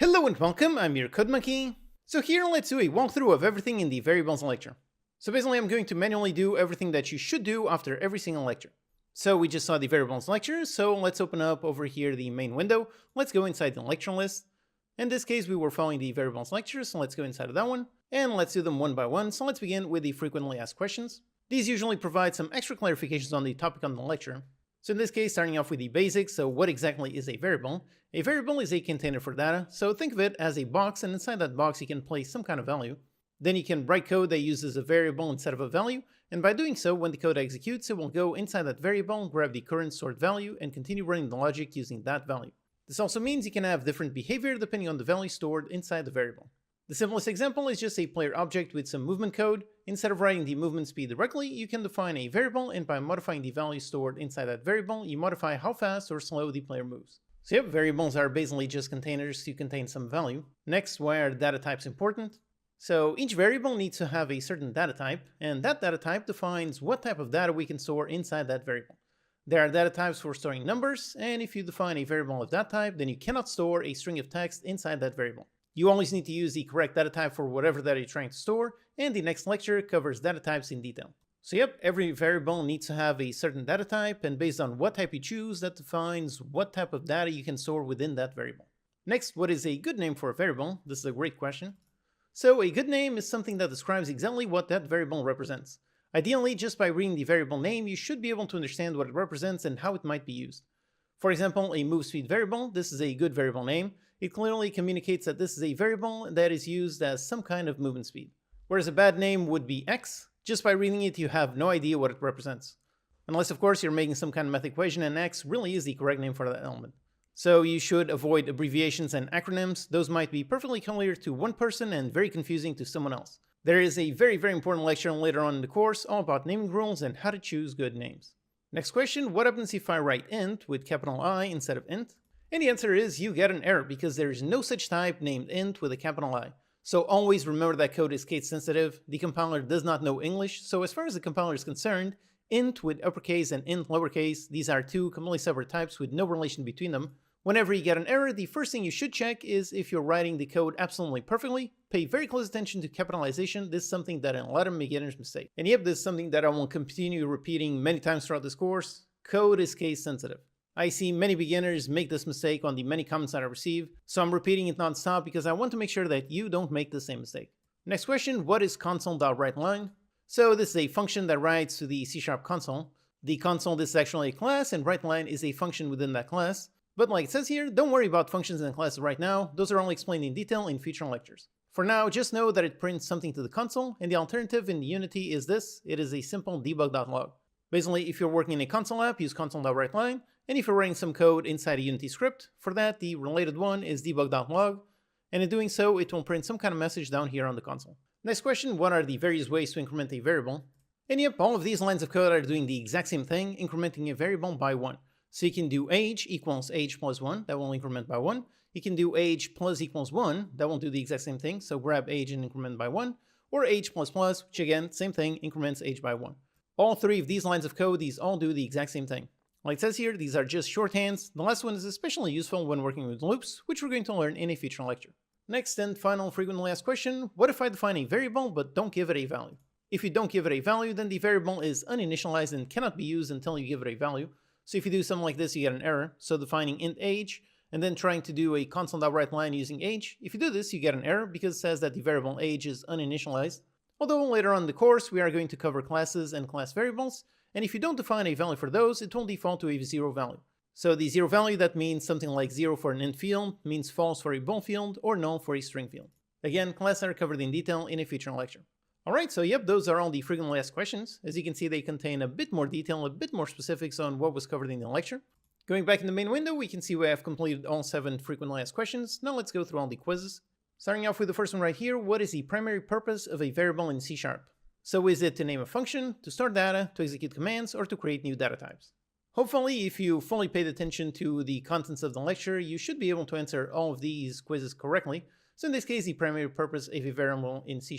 Hello and welcome, I'm your Code Monkey. So here let's do a walkthrough of everything in the variables lecture. So basically I'm going to manually do everything that you should do after every single lecture. So we just saw the variables lecture, so let's open up over here the main window. Let's go inside the lecture list. In this case we were following the variables lecture, so let's go inside of that one. And let's do them one by one, so let's begin with the frequently asked questions. These usually provide some extra clarifications on the topic on the lecture. So in this case, starting off with the basics, so what exactly is a variable? A variable is a container for data, so think of it as a box, and inside that box you can place some kind of value. Then you can write code that uses a variable instead of a value, and by doing so, when the code executes, it will go inside that variable, grab the current stored value, and continue running the logic using that value. This also means you can have different behavior depending on the value stored inside the variable. The simplest example is just a player object with some movement code. Instead of writing the movement speed directly, you can define a variable, and by modifying the value stored inside that variable, you modify how fast or slow the player moves. So yep, variables are basically just containers to contain some value. Next, why are data types important? So each variable needs to have a certain data type, and that data type defines what type of data we can store inside that variable. There are data types for storing numbers, and if you define a variable of that type, then you cannot store a string of text inside that variable. You always need to use the correct data type for whatever data you're trying to store, and the next lecture covers data types in detail. So yep, every variable needs to have a certain data type, and based on what type you choose, that defines what type of data you can store within that variable. Next, what is a good name for a variable? This is a great question. So a good name is something that describes exactly what that variable represents. Ideally, just by reading the variable name, you should be able to understand what it represents and how it might be used. For example, a move speed variable, this is a good variable name. It clearly communicates that this is a variable that is used as some kind of movement speed. Whereas a bad name would be x. Just by reading it, you have no idea what it represents. Unless, of course, you're making some kind of math equation and x really is the correct name for that element. So you should avoid abbreviations and acronyms. Those might be perfectly clear to one person and very confusing to someone else. There is a very important lecture later on in the course all about naming rules and how to choose good names. Next question, what happens if I write int with capital I instead of int? And the answer is you get an error because there is no such type named int with a capital I. So always remember that code is case sensitive. The compiler does not know English, so as far as the compiler is concerned, int with uppercase and int lowercase, these are two completely separate types with no relation between them. Whenever you get an error, the first thing you should check is if you're writing the code absolutely perfectly. Pay very close attention to capitalization. This is something that a lot of beginners mistake. And yep, this is something that I will continue repeating many times throughout this course. Code is case sensitive. I see many beginners make this mistake on the many comments that I receive, so I'm repeating it non-stop because I want to make sure that you don't make the same mistake. Next question, what is console.writeLine? So this is a function that writes to the C# console. The console, this is actually a class, and writeLine is a function within that class. But like it says here, don't worry about functions and classes right now, those are only explained in detail in future lectures. For now, just know that it prints something to the console, and the alternative in Unity is this, it is a simple debug.log. Basically, if you're working in a console app, use console.writeLine, and if you're writing some code inside a Unity script, for that the related one is debug.log, and in doing so, it will print some kind of message down here on the console. Next question, what are the various ways to increment a variable? And yep, all of these lines of code are doing the exact same thing, incrementing a variable by 1. So you can do age equals age plus 1, that will increment by 1. You can do age plus equals 1, that will do the exact same thing, so grab age and increment by 1. Or age plus plus, which again, same thing, increments age by 1. All three of these lines of code, these all do the exact same thing. Like it says here, these are just shorthands. The last one is especially useful when working with loops, which we're going to learn in a future lecture. Next and final frequently asked question, what if I define a variable but don't give it a value? If you don't give it a value, then the variable is uninitialized and cannot be used until you give it a value. So if you do something like this, you get an error. So defining int age, and then trying to do a console.writeLine using age, if you do this, you get an error because it says that the variable age is uninitialized. Although later on in the course, we are going to cover classes and class variables, and if you don't define a value for those, it will default to a 0 value. So the 0 value, that means something like 0 for an int field, means false for a bool field, or null for a string field. Again, classes are covered in detail in a future lecture. Alright, so yep, those are all the frequently asked questions. As you can see, they contain a bit more detail, a bit more specifics on what was covered in the lecture. Going back in the main window, we can see we have completed all 7 frequently asked questions. Now let's go through all the quizzes. Starting off with the first one right here, what is the primary purpose of a variable in C#? So is it to name a function, to store data, to execute commands, or to create new data types? Hopefully, if you fully paid attention to the contents of the lecture, you should be able to answer all of these quizzes correctly. So in this case, the primary purpose of a variable in C#,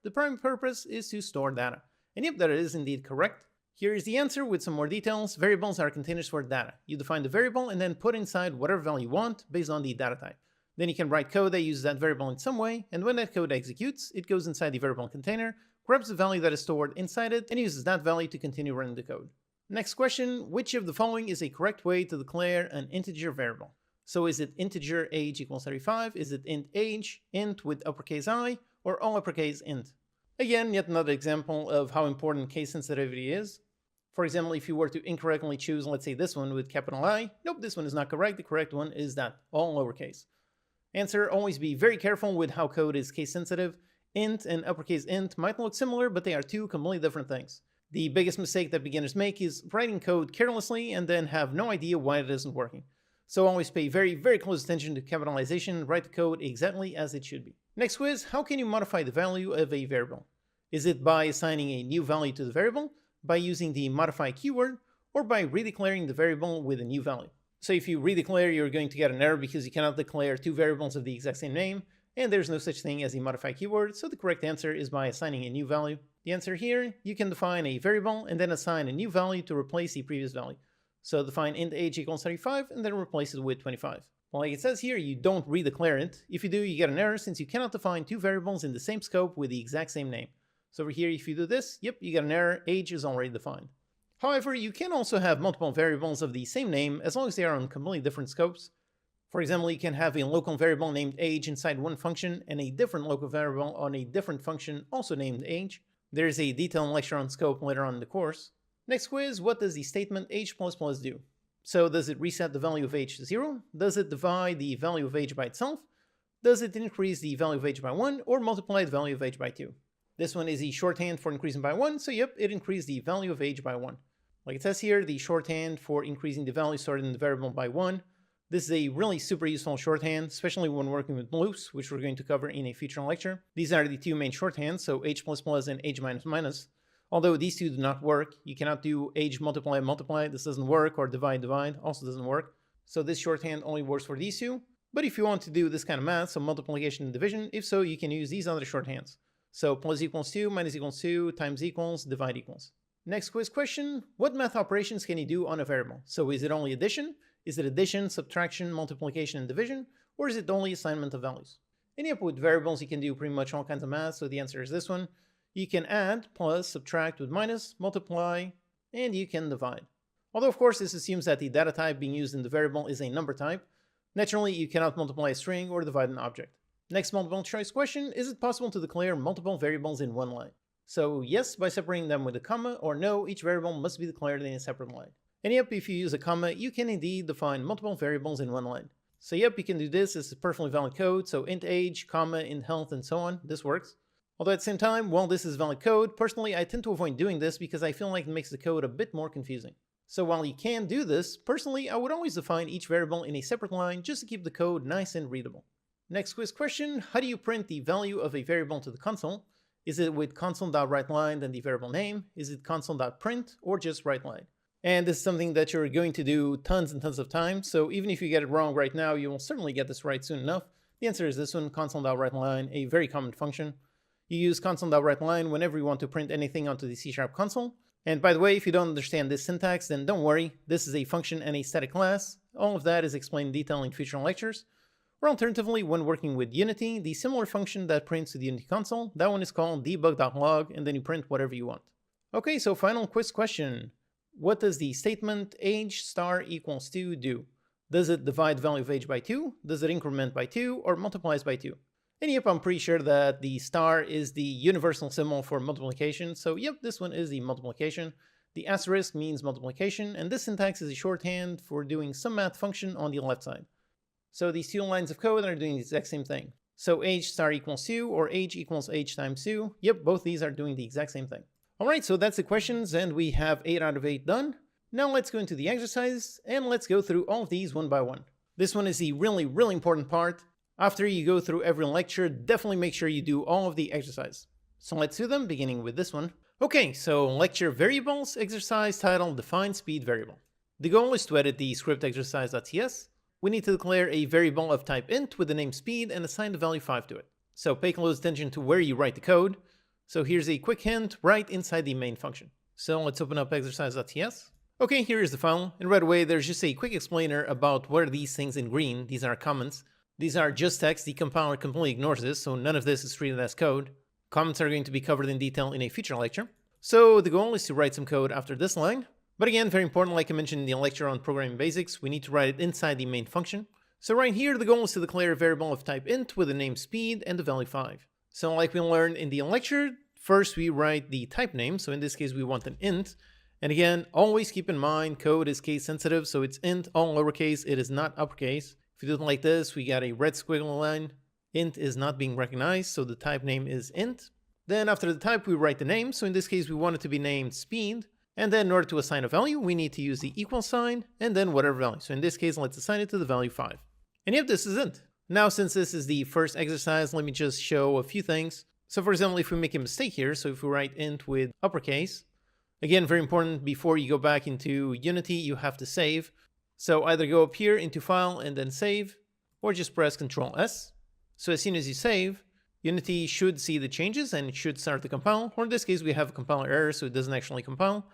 the primary purpose is to store data. And yep, that is indeed correct. Here is the answer with some more details. Variables are containers for data. You define the variable and then put inside whatever value you want based on the data type. Then you can write code that uses that variable in some way, and when that code executes, it goes inside the variable container, grabs the value that is stored inside it, and uses that value to continue running the code. Next question, which of the following is a correct way to declare an integer variable? So is it integer age equals 35, is it int age, int with uppercase I, or all uppercase int? Again, yet another example of how important case sensitivity is. For example, if you were to incorrectly choose, let's say this one with capital I, nope, this one is not correct, the correct one is that, all lowercase. Answer, always be very careful with how code is case sensitive. Int and uppercase int might look similar, but they are two completely different things. The biggest mistake that beginners make is writing code carelessly and then have no idea why it isn't working. So always pay very, very close attention to capitalization, write the code exactly as it should be. Next quiz, how can you modify the value of a variable? Is it by assigning a new value to the variable, by using the modify keyword, or by redeclaring the variable with a new value? So if you redeclare, you're going to get an error because you cannot declare two variables of the exact same name, and there's no such thing as a modify keyword, so the correct answer is by assigning a new value. The answer here, you can define a variable and then assign a new value to replace the previous value. So define int age equals 35 and then replace it with 25. Well, like it says here, you don't redeclare it. If you do, you get an error since you cannot define two variables in the same scope with the exact same name. So over here, if you do this, yep, you get an error, age is already defined. However, you can also have multiple variables of the same name as long as they are on completely different scopes. For example, you can have a local variable named age inside one function and a different local variable on a different function also named age. There's a detailed lecture on scope later on in the course. Next quiz, what does the statement age++ do? So does it reset the value of age to 0? Does it divide the value of age by itself? Does it increase the value of age by 1 or multiply the value of age by 2? This one is the shorthand for increasing by 1, so yep, it increased the value of age by 1. Like it says here, the shorthand for increasing the value stored in the variable by 1. This is a really super useful shorthand, especially when working with loops, which we're going to cover in a future lecture. These are the two main shorthands, so age++ and age minus. Although these two do not work, you cannot do age multiply, this doesn't work, or divide, also doesn't work. So this shorthand only works for these two. But if you want to do this kind of math, so multiplication and division, if so, you can use these other shorthands. So plus equals 2, minus equals 2, times equals, divide equals. Next quiz question, what math operations can you do on a variable? So is it only addition? Is it addition, subtraction, multiplication, and division? Or is it only assignment of values? And yep, with variables, you can do pretty much all kinds of math, so the answer is this one. You can add, plus, subtract with minus, multiply, and you can divide. Although, of course, this assumes that the data type being used in the variable is a number type. Naturally, you cannot multiply a string or divide an object. Next multiple choice question, is it possible to declare multiple variables in one line? So yes, by separating them with a comma, or no, each variable must be declared in a separate line. And yep, if you use a comma, you can indeed define multiple variables in one line. So yep, you can do this, this is perfectly valid code, so int age, comma, int health, and so on, this works. Although at the same time, while this is valid code, personally I tend to avoid doing this because I feel like it makes the code a bit more confusing. So while you can do this, personally I would always define each variable in a separate line just to keep the code nice and readable. Next quiz question, how do you print the value of a variable to the console? Is it with console.writeLine then the variable name? Is it console.print or just writeLine? And this is something that you're going to do tons and tons of times, so even if you get it wrong right now, you will certainly get this right soon enough. The answer is this one, console.writeLine, a very common function. You use console.writeLine whenever you want to print anything onto the C# console. And by the way, if you don't understand this syntax, then don't worry, this is a function and a static class. All of that is explained in detail in future lectures. Or alternatively, when working with Unity, the similar function that prints to the Unity console, that one is called debug.log, and then you print whatever you want. Okay, so final quiz question. What does the statement age star equals 2 do? Does it divide the value of age by 2? Does it increment by 2 or multiplies by 2? And yep, I'm pretty sure that the star is the universal symbol for multiplication, so yep, this one is the multiplication. The asterisk means multiplication, and this syntax is a shorthand for doing some math function on the left side. So these two lines of code are doing the exact same thing. So age star equals 2 or age equals age times 2. Yep, both these are doing the exact same thing. Alright, so that's the questions, and we have 8 out of 8 done. Now let's go into the exercise, and let's go through all of these one by one. This one is the really important part. After you go through every lecture, definitely make sure you do all of the exercise. So let's do them, beginning with this one. Okay, so lecture variables, exercise title, define speed variable. The goal is to edit the script exercise.ts. We need to declare a variable of type int with the name speed and assign the value 5 to it. So pay close attention to where you write the code. So here's a quick hint right inside the main function. So let's open up exercise.ts. Okay, here is the file, and right away there's just a quick explainer about what are these things in green. These are comments. These are just text. The compiler completely ignores this, so none of this is treated as code. Comments are going to be covered in detail in a future lecture. So the goal is to write some code after this line. But again, very important, like I mentioned in the lecture on programming basics, we need to write it inside the main function. So right here, the goal is to declare a variable of type int with the name speed and the value 5. So like we learned in the lecture, first we write the type name. So in this case, we want an int. And again, always keep in mind, code is case sensitive. So it's int, all lowercase, it is not uppercase. If you do it like this, we got a red squiggly line. Int is not being recognized, so the type name is int. Then after the type, we write the name. So in this case, we want it to be named speed. And then in order to assign a value, we need to use the equal sign and then whatever value. So in this case, let's assign it to the value 5. And yep, this is int. Now, since this is the first exercise, let me just show a few things. So for example, if we make a mistake here, so if we write int with uppercase, again, very important, before you go back into Unity, you have to save. So either go up here into File and then Save, or just press Ctrl S. So as soon as you save, Unity should see the changes and it should start to compile. Or in this case, we have a compiler error, so it doesn't actually compile.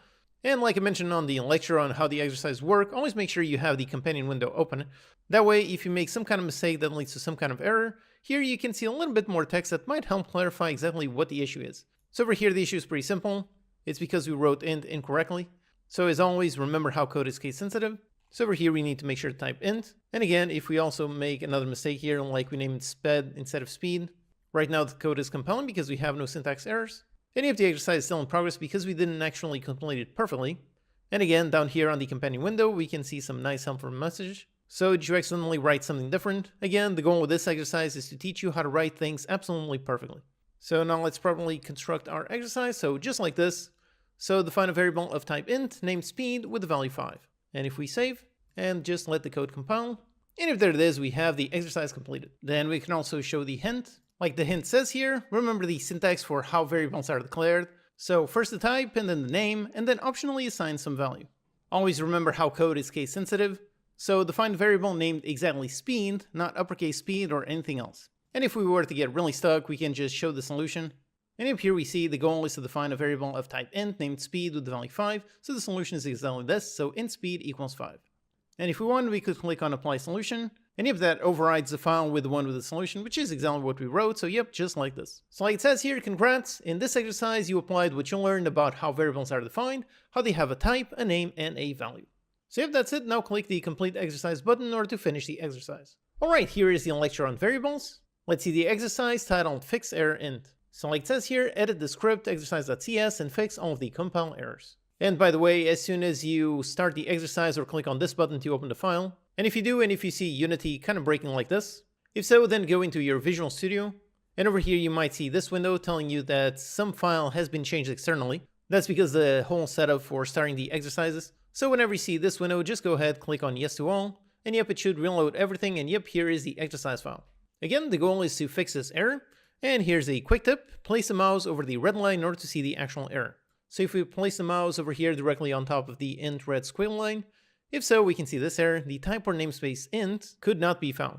And like I mentioned on the lecture on how the exercise work, always make sure you have the companion window open. That way, if you make some kind of mistake that leads to some kind of error, here you can see a little bit more text that might help clarify exactly what the issue is. So over here, the issue is pretty simple. It's because we wrote int incorrectly. So as always, remember how code is case sensitive. So over here, we need to make sure to type int. And again, if we also make another mistake here, like we named sped instead of speed, right now the code is compiling because we have no syntax errors. And if the exercise is still in progress because we didn't actually complete it perfectly. And again, down here on the companion window, we can see some nice helpful message. So did you accidentally write something different? Again, the goal with this exercise is to teach you how to write things absolutely perfectly. So now let's properly construct our exercise. So just like this. So define a variable of type int named speed with the value 5. And if we save and just let the code compile, and if there it is, we have the exercise completed. Then we can also show the hint. Like the hint says here, remember the syntax for how variables are declared. So first the type and then the name, and then optionally assign some value. Always remember how code is case sensitive. So define a variable named exactly speed, not uppercase speed or anything else. And if we were to get really stuck, we can just show the solution. And up here we see the goal is to define a variable of type int named speed with the value 5. So the solution is exactly this. So int speed equals 5. And if we want, we could click on apply solution. And if that overrides the file with the one with the solution, which is exactly what we wrote. So yep, just like this. So like it says here, congrats. In this exercise, you applied what you learned about how variables are defined, how they have a type, a name, and a value. So yep, that's it. Now click the complete exercise button in order to finish the exercise. All right, here is the lecture on variables. Let's see the exercise titled fix error int. So like it says here, edit the script exercise.cs and fix all of the compile errors. And by the way, as soon as you start the exercise or click on this button to open the file, and if you do, and if you see Unity kind of breaking like this, if so, then go into your Visual Studio. And over here, you might see this window telling you that some file has been changed externally. That's because the whole setup for starting the exercises. So whenever you see this window, just go ahead, click on yes to all. And yep, it should reload everything. And yep, here is the exercise file. Again, the goal is to fix this error. And here's a quick tip. Place the mouse over the red line in order to see the actual error. So if we place the mouse over here directly on top of the int red squiggly line, if so, we can see this error. The type or namespace int could not be found.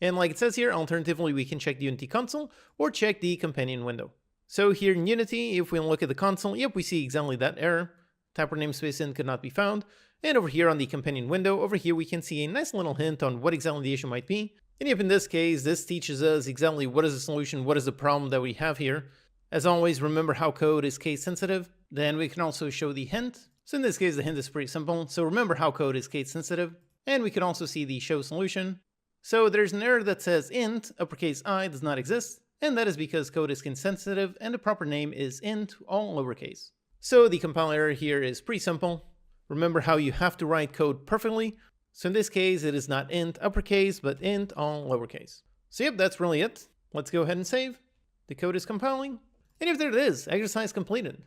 And like it says here, alternatively, we can check the Unity console or check the companion window. So here in Unity, if we look at the console, yep, we see exactly that error. Type or namespace int could not be found. And over here on the companion window, over here we can see a nice little hint on what exactly the issue might be. And yep, in this case, this teaches us exactly what is the solution, what is the problem that we have here. As always, remember how code is case sensitive. Then we can also show the hint. So in this case, the hint is pretty simple. So remember how code is case sensitive. And we can also see the show solution. So there's an error that says int, uppercase I, does not exist. And that is because code is case sensitive and the proper name is int, all lowercase. So the compile error here is pretty simple. Remember how you have to write code perfectly. So in this case, it is not int uppercase, but int all lowercase. So yep, that's really it. Let's go ahead and save. The code is compiling. And if there it is, exercise completed.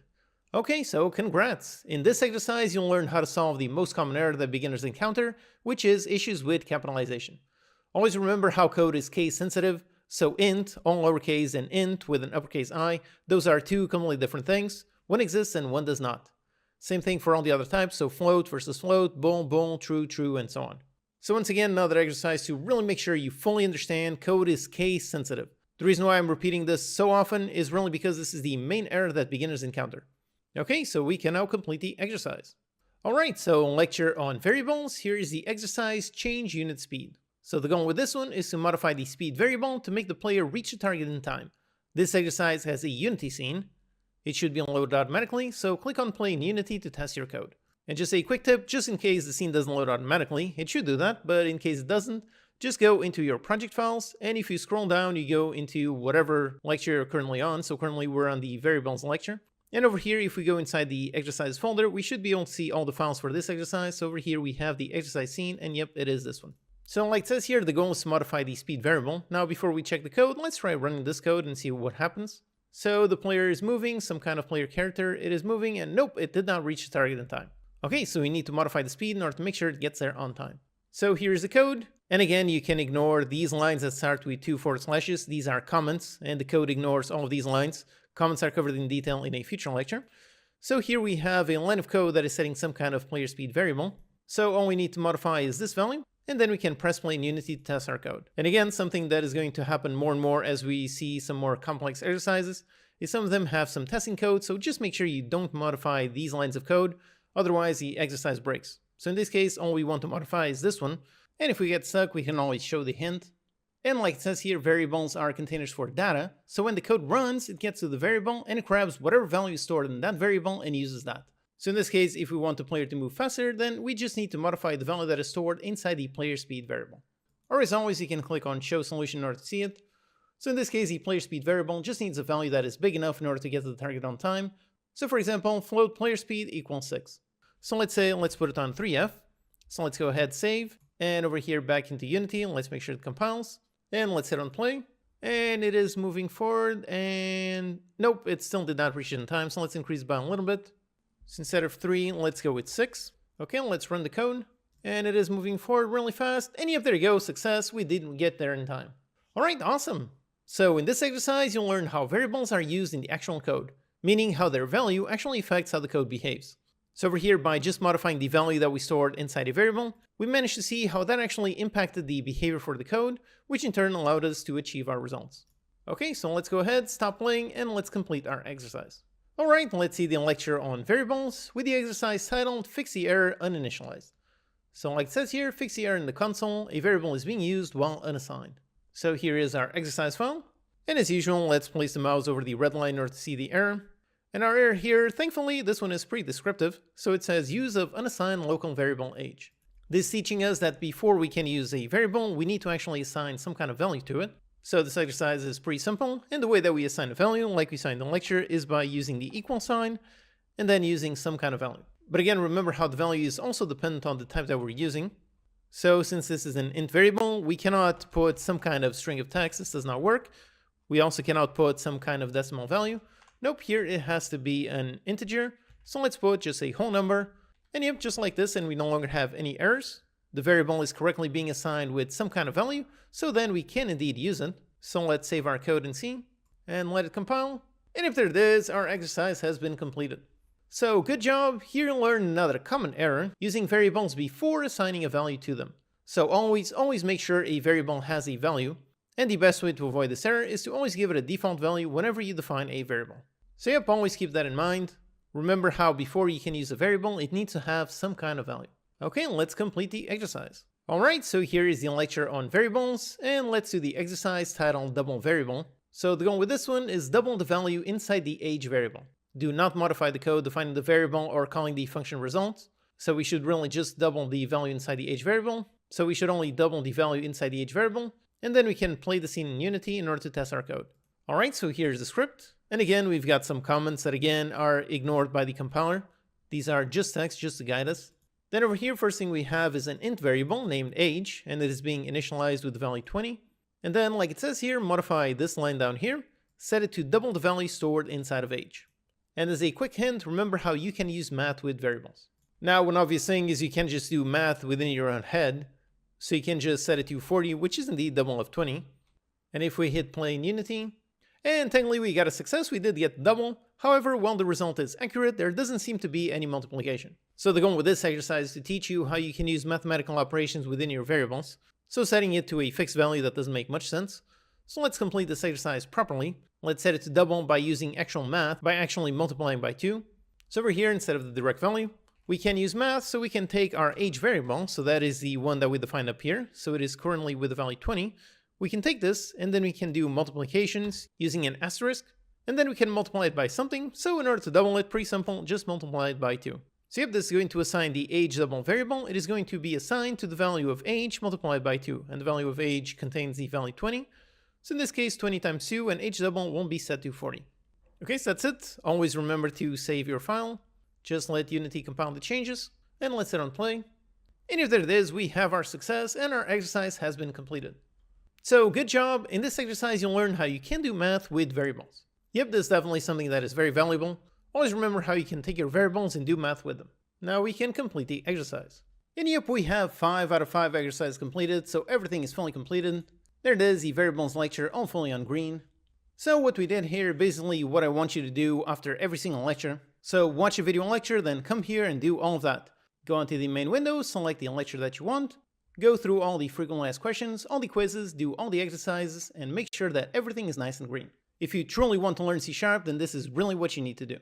Okay, so congrats. In this exercise, you'll learn how to solve the most common error that beginners encounter, which is issues with capitalization. Always remember how code is case sensitive. So int, all lowercase, and int with an uppercase I, those are two completely different things. One exists and one does not. Same thing for all the other types, so float versus float, bool, bool, true, true, and so on. So once again, another exercise to really make sure you fully understand code is case sensitive. The reason why I'm repeating this so often is really because this is the main error that beginners encounter. Okay, so we can now complete the exercise. Alright, so lecture on variables. Here is the exercise, change unit speed. So the goal with this one is to modify the speed variable to make the player reach the target in time. This exercise has a Unity scene. It should be unloaded automatically, so click on Play in Unity to test your code. And just a quick tip, just in case the scene doesn't load automatically, it should do that, but in case it doesn't, just go into your project files, and if you scroll down, you go into whatever lecture you're currently on. So currently we're on the variables lecture. And over here, if we go inside the exercise folder, we should be able to see all the files for this exercise. So over here, we have the exercise scene, and yep, it is this one. So like it says here, the goal is to modify the speed variable. Now, before we check the code, let's try running this code and see what happens. So the player is moving, some kind of player character, it is moving, and nope, it did not reach the target in time. Okay, so we need to modify the speed in order to make sure it gets there on time. So here's the code. And again, you can ignore these lines that start with 2 forward slashes. These are comments, and the code ignores all of these lines. Comments are covered in detail in a future lecture. So here we have a line of code that is setting some kind of player speed variable. So all we need to modify is this value, and then we can press play in Unity to test our code. And again, something that is going to happen more and more as we see some more complex exercises is some of them have some testing code, so just make sure you don't modify these lines of code, otherwise the exercise breaks. So in this case, all we want to modify is this one, and if we get stuck, we can always show the hint. And like it says here, variables are containers for data, so when the code runs, it gets to the variable and it grabs whatever value is stored in that variable and uses that. So in this case, if we want the player to move faster, then we just need to modify the value that is stored inside the player speed variable. Or as always, you can click on show solution in order to see it. So in this case, the player speed variable just needs a value that is big enough in order to get to the target on time. So for example, float player speed equals 6. So let's put it on 3F. So let's go ahead, save. And over here back into Unity, let's make sure it compiles. And let's hit on play. And it is moving forward, and nope, it still did not reach it in time. So let's increase by a little bit. So instead of 3, let's go with 6. Okay, let's run the code. And it is moving forward really fast. And yep, there you go, success, we didn't get there in time. All right, awesome. So in this exercise, you'll learn how variables are used in the actual code, meaning how their value actually affects how the code behaves. So over here, by just modifying the value that we stored inside a variable, we managed to see how that actually impacted the behavior for the code, which in turn allowed us to achieve our results. Okay, so let's go ahead, stop playing, and let's complete our exercise. All right, let's see the lecture on variables with the exercise titled Fix the Error Uninitialized. So like it says here, fix the error in the console, a variable is being used while unassigned. So here is our exercise file. And as usual, let's place the mouse over the red line in order to see the error. And our error here, thankfully, this one is pretty descriptive. So it says use of unassigned local variable age. This is teaching us that before we can use a variable, we need to actually assign some kind of value to it. So this exercise is pretty simple, and the way that we assign a value, like we saw in the lecture, is by using the equal sign, and then using some kind of value. But again, remember how the value is also dependent on the type that we're using. So since this is an int variable, we cannot put some kind of string of text, this does not work. We also cannot put some kind of decimal value. Nope, here it has to be an integer. So let's put just a whole number. And yep, just like this, and we no longer have any errors. The variable is correctly being assigned with some kind of value, so then we can indeed use it. So let's save our code and see, and let it compile. And if there it is, our exercise has been completed. So good job, here you'll learn another common error, using variables before assigning a value to them. So always make sure a variable has a value, and the best way to avoid this error is to always give it a default value whenever you define a variable. So yep, always keep that in mind. Remember how before you can use a variable, it needs to have some kind of value. Okay, let's complete the exercise. Alright, so here is the lecture on variables, and let's do the exercise titled Double Variable. So the goal with this one is double the value inside the age variable. Do not modify the code defining the variable or calling the function result. So we should really just double the value inside the age variable. So we should only double the value inside the age variable, and then we can play the scene in Unity in order to test our code. Alright, so here's the script. And again, we've got some comments that again are ignored by the compiler. These are just text, just to guide us. Then over here, first thing we have is an int variable named age, and it is being initialized with the value 20. And then, like it says here, modify this line down here, set it to double the value stored inside of age. And as a quick hint, remember how you can use math with variables. Now, one obvious thing is you can just do math within your own head. So you can just set it to 40, which is indeed double of 20. And if we hit play in Unity, and technically we got a success, we did get double. However, while the result is accurate, there doesn't seem to be any multiplication. So the goal with this exercise is to teach you how you can use mathematical operations within your variables. So setting it to a fixed value, that doesn't make much sense. So let's complete this exercise properly. Let's set it to double by using actual math, by actually multiplying by 2. So over here, instead of the direct value, We can use math, so we can take our age variable, so that is the one that we defined up here, so it is currently with the value 20. We can take this, and then we can do multiplications using an asterisk, and then we can multiply it by something, so in order to double it, pretty simple, just multiply it by 2. So yep, this is going to assign the age double variable. It is going to be assigned to the value of age multiplied by 2, and the value of age contains the value 20. So in this case, 20 times 2, and age double won't be set to 40. Okay, so that's it. Always remember to save your file. Just let Unity compile the changes, and let's hit on play. And if there it is, we have our success, and our exercise has been completed. So good job. In this exercise, you'll learn how you can do math with variables. Yep, this is definitely something that is very valuable. Always remember how you can take your variables and do math with them. Now we can complete the exercise. And yep, we have 5 out of 5 exercises completed, so everything is fully completed. There it is, the variables lecture, all fully on green. So what we did here, basically what I want you to do after every single lecture. So watch a video lecture, then come here and do all of that. Go onto the main window, select the lecture that you want, go through all the frequently asked questions, all the quizzes, do all the exercises, and make sure that everything is nice and green. If you truly want to learn C#, then this is really what you need to do.